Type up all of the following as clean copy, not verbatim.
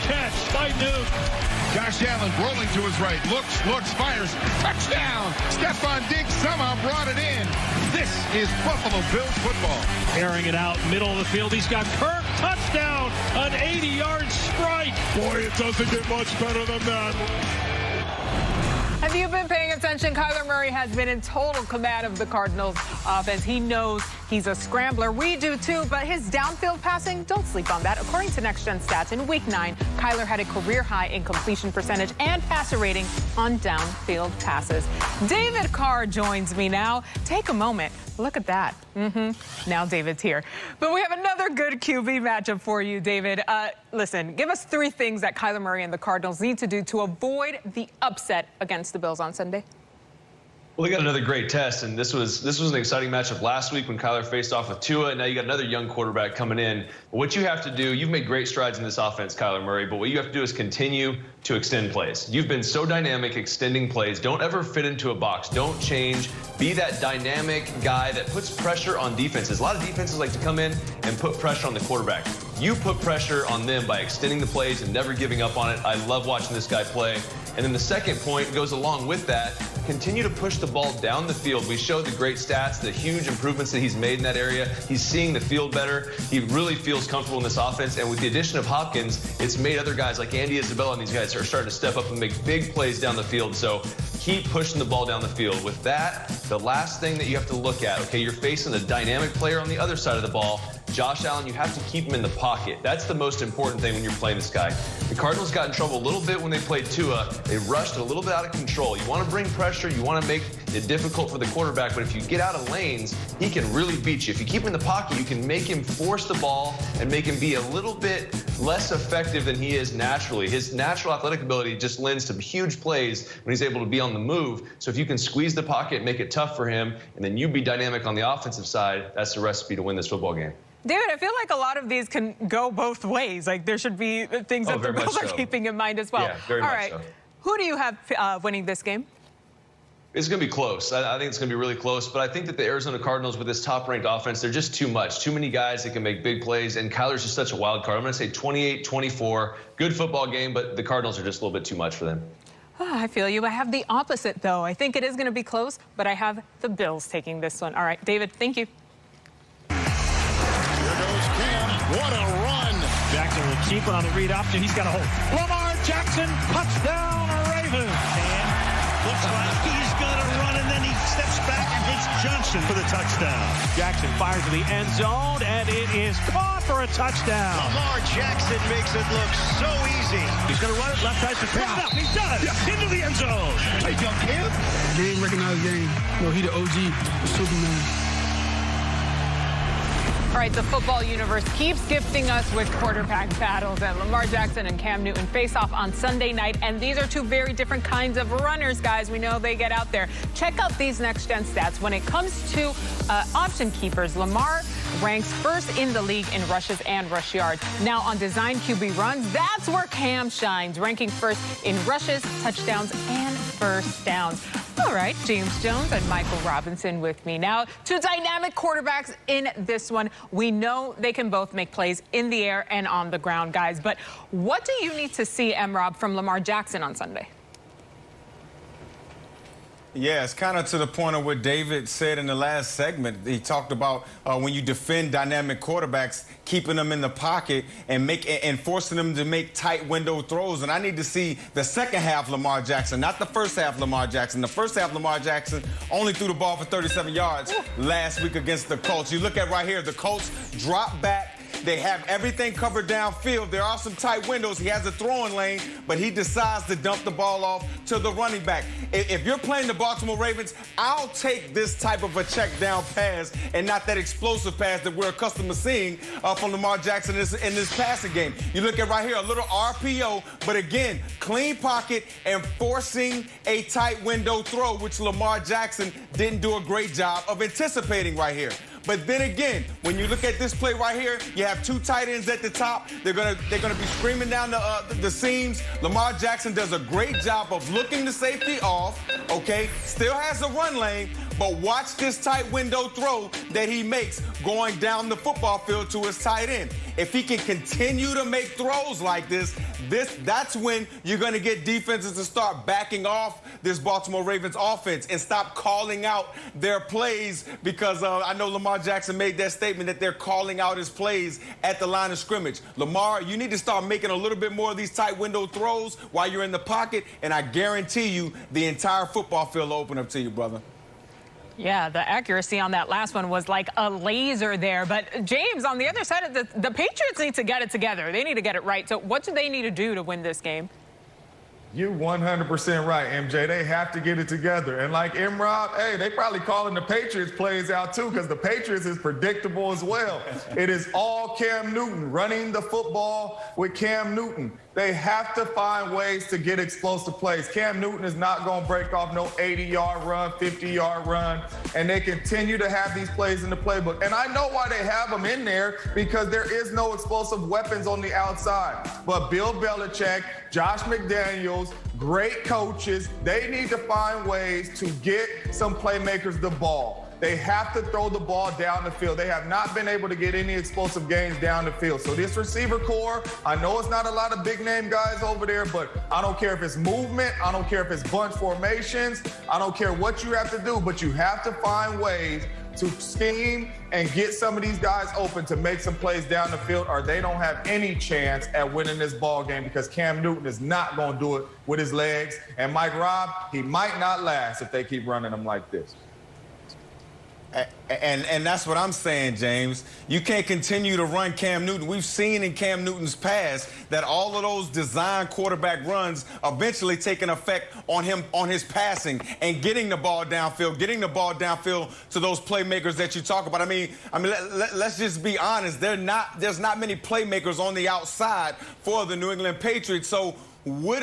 catch by Newt. Josh Allen rolling to his right. Looks, fires. Touchdown. Stephon Diggs somehow brought it in. This is Buffalo Bills football. Airing it out, middle of the field. He's got Kirk. Touchdown. An 80-yard strike. Boy, it doesn't get much better than that. Have you been paying attention? Kyler Murray has been in total command of the Cardinals offense. He knows he's a scrambler. We do too, but his downfield passing, don't sleep on that. According to Next Gen Stats, in Week 9, Kyler had a career high in completion percentage and passer rating on downfield passes. David Carr joins me now. Take a moment. Look at that. Now David's here. But we have another good QB matchup for you, David. Listen, give us 3 things that Kyler Murray and the Cardinals need to do to avoid the upset against the Bills on Sunday. Well, they got another great test, and this was an exciting matchup last week when Kyler faced off with Tua, and now you got another young quarterback coming in. What you have to do, you've made great strides in this offense, Kyler Murray, but what you have to do is continue to extend plays. You've been so dynamic extending plays. Don't ever fit into a box. Don't change. Be that dynamic guy that puts pressure on defenses. A lot of defenses like to come in and put pressure on the quarterback. You put pressure on them by extending the plays and never giving up on it. I love watching this guy play. And then the second point goes along with that. Continue to push the ball down the field. We showed the great stats, the huge improvements that he's made in that area. He's seeing the field better. He really feels comfortable in this offense. And with the addition of Hopkins, it's made other guys like Andy Isabella and these guys are starting to step up and make big plays down the field. So keep pushing the ball down the field. With that, the last thing that you have to look at, okay, you're facing a dynamic player on the other side of the ball. Josh Allen, you have to keep him in the pocket. That's the most important thing when you're playing this guy. The Cardinals got in trouble a little bit when they played Tua. They rushed a little bit out of control. You want to bring pressure. You want to make it difficult for the quarterback. But if you get out of lanes, he can really beat you. If you keep him in the pocket, you can make him force the ball and make him be a little bit less effective than he is naturally. His natural athletic ability just lends to huge plays when he's able to be on the move. So if you can squeeze the pocket, make it tough for him, and then you be dynamic on the offensive side, that's the recipe to win this football game. David, I feel like a lot of these can go both ways. Like there should be things that the Bills are keeping in mind as well. Yeah, very much so. Who do you have winning this game? It's going to be close. I think it's going to be really close. But I think that the Arizona Cardinals, with this top-ranked offense, they're just too much. Too many guys that can make big plays. And Kyler's just such a wild card. I'm going to say 28-24. Good football game, but the Cardinals are just a little bit too much for them. Oh, I feel you. I have the opposite, though. I think it is going to be close, but I have the Bills taking this one. All right, David, thank you. What a run. Jackson will keep it on the read option. He's got a hold. Lamar Jackson, touchdown, Ravens. And looks like he's going to run, and then he steps back and hits Johnson for the touchdown. Jackson fires to the end zone, and it is caught for a touchdown. Lamar Jackson makes it look so easy. He's going to run it left side to pick it up. He does. Into the end zone. Take up him. They didn't recognize the game. No, he the OG, the Superman. All right, the football universe keeps gifting us with quarterback battles, and Lamar Jackson and Cam Newton face off on Sunday night, and these are two very different kinds of runners, guys. We know they get out there. Check out these next-gen stats. When it comes to option keepers, Lamar ranks first in the league in rushes and rush yards. Now on design QB runs, that's where Cam shines, ranking first in rushes, touchdowns, and first downs. All right, James Jones and Michael Robinson with me now. Two dynamic quarterbacks in this one. We know they can both make plays in the air and on the ground, guys. But what do you need to see, M-Rob, from Lamar Jackson on Sunday? Yeah, it's kind of to the point of what David said in the last segment. He talked about when you defend dynamic quarterbacks, keeping them in the pocket and forcing them to make tight window throws. And I need to see the second half Lamar Jackson, not the first half Lamar Jackson. The first half Lamar Jackson only threw the ball for 37 yards last week against the Colts. You look at right here, the Colts drop back. They have everything covered downfield. There are some tight windows. He has a throwing lane, but he decides to dump the ball off to the running back. If you're playing the Baltimore Ravens, I'll take this type of a check down pass and not that explosive pass that we're accustomed to seeing from Lamar Jackson in this passing game. You look at right here, a little RPO, but again, clean pocket and forcing a tight window throw, which Lamar Jackson didn't do a great job of anticipating right here. But then again, when you look at this play right here, you have two tight ends at the top. They're gonna be screaming down the seams. Lamar Jackson does a great job of looking the safety off. Okay, still has a run lane, But watch this tight window throw that he makes going down the football field to his tight end. If he can continue to make throws like this, that's when you're going to get defenses to start backing off this Baltimore Ravens offense and stop calling out their plays, because I know Lamar Jackson made that statement that they're calling out his plays at the line of scrimmage. Lamar, you need to start making a little bit more of these tight window throws while you're in the pocket, and I guarantee you the entire football field will open up to you, brother. Yeah, the accuracy on that last one was like a laser there. But, James, on the other side of the Patriots need to get it together. They need to get it right. So what do they need to do to win this game? You're 100% right, MJ. They have to get it together. And like Imrob, hey, they probably calling the Patriots plays out too, because the Patriots is predictable as well. It is all Cam Newton, running the football with Cam Newton. They have to find ways to get explosive plays. Cam Newton is not going to break off no 80-yard run, 50-yard run, and they continue to have these plays in the playbook. And I know why they have them in there, because there is no explosive weapons on the outside. But Bill Belichick, Josh McDaniels, great coaches, they need to find ways to get some playmakers the ball. They have to throw the ball down the field. They have not been able to get any explosive gains down the field. So this receiver core, I know it's not a lot of big-name guys over there, but I don't care if it's movement. I don't care if it's bunch formations. I don't care what you have to do, but you have to find ways to scheme and get some of these guys open to make some plays down the field, or they don't have any chance at winning this ball game, because Cam Newton is not going to do it with his legs. And Mike Robb, he might not last if they keep running him like this. And that's what I'm saying, James. You can't continue to run Cam Newton. We've seen in Cam Newton's past that all of those design quarterback runs eventually take an effect on him, on his passing and getting the ball downfield to those playmakers that you talk about. I mean, let's just be honest. There's not many playmakers on the outside for the New England Patriots. So what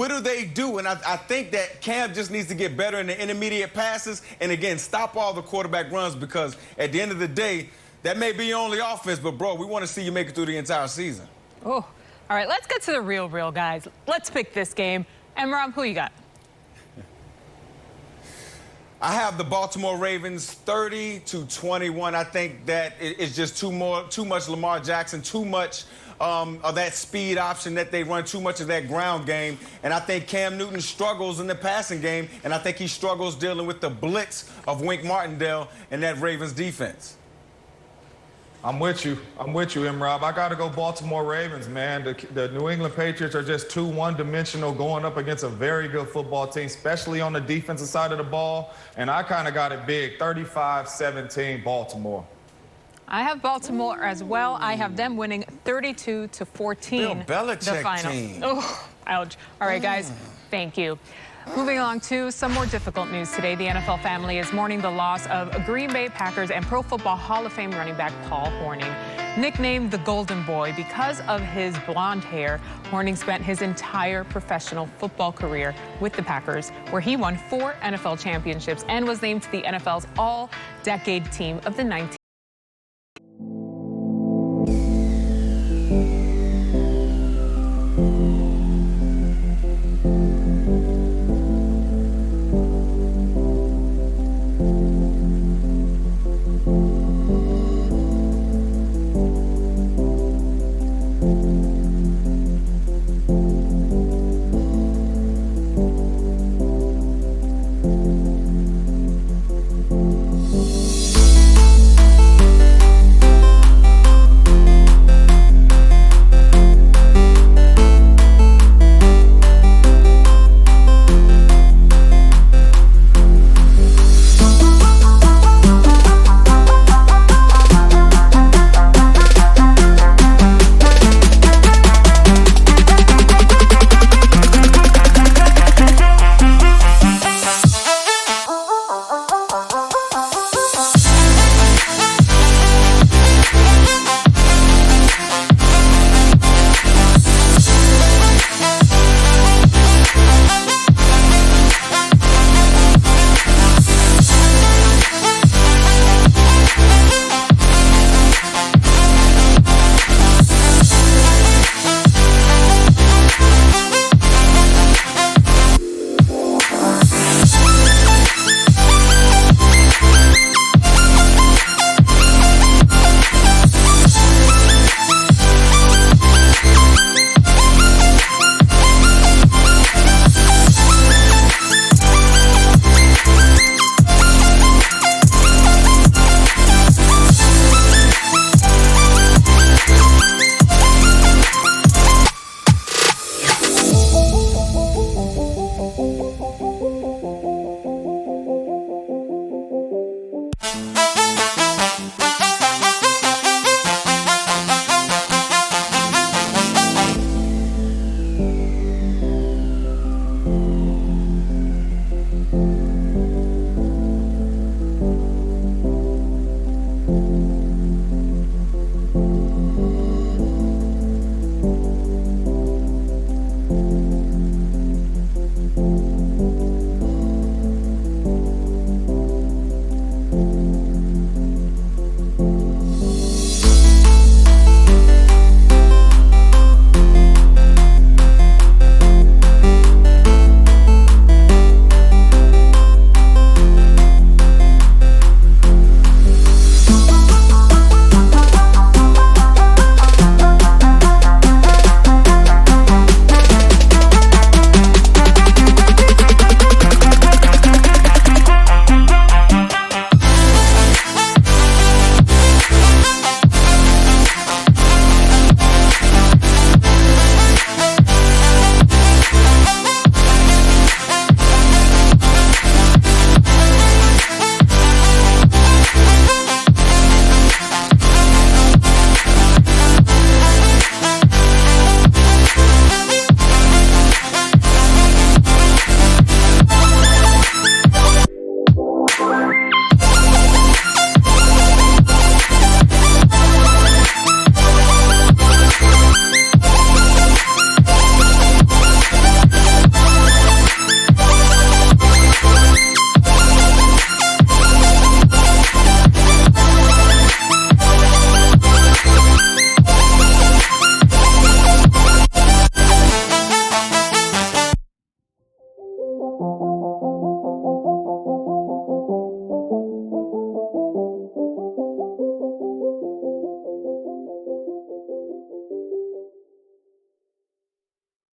do they do? And I think that Cam just needs to get better in the intermediate passes and, again, stop all the quarterback runs, because at the end of the day, that may be your only offense, but, bro, we want to see you make it through the entire season. Oh, all right, let's get to the real, guys. Let's pick this game. And, Rob, who you got? I have the Baltimore Ravens 30-21. I think that it's just too much Lamar Jackson, too much of that speed option that they run, too much of that ground game. And I think Cam Newton struggles in the passing game, and I think he struggles dealing with the blitz of Wink Martindale and that Ravens defense. I'm with you, Imrob. I got to go Baltimore Ravens, man. The New England Patriots are just too one-dimensional going up against a very good football team, especially on the defensive side of the ball. And I kind of got it big, 35-17 Baltimore. I have Baltimore as well. I have them winning 32-14. Bill Belichick the final. team. Oh, ouch. All right, guys, thank you. Moving along to some more difficult news today. The NFL family is mourning the loss of Green Bay Packers and Pro Football Hall of Fame running back Paul Hornung. Nicknamed the Golden Boy because of his blonde hair, Hornung spent his entire professional football career with the Packers, where he won 4 NFL championships and was named to the NFL's All-Decade Team of the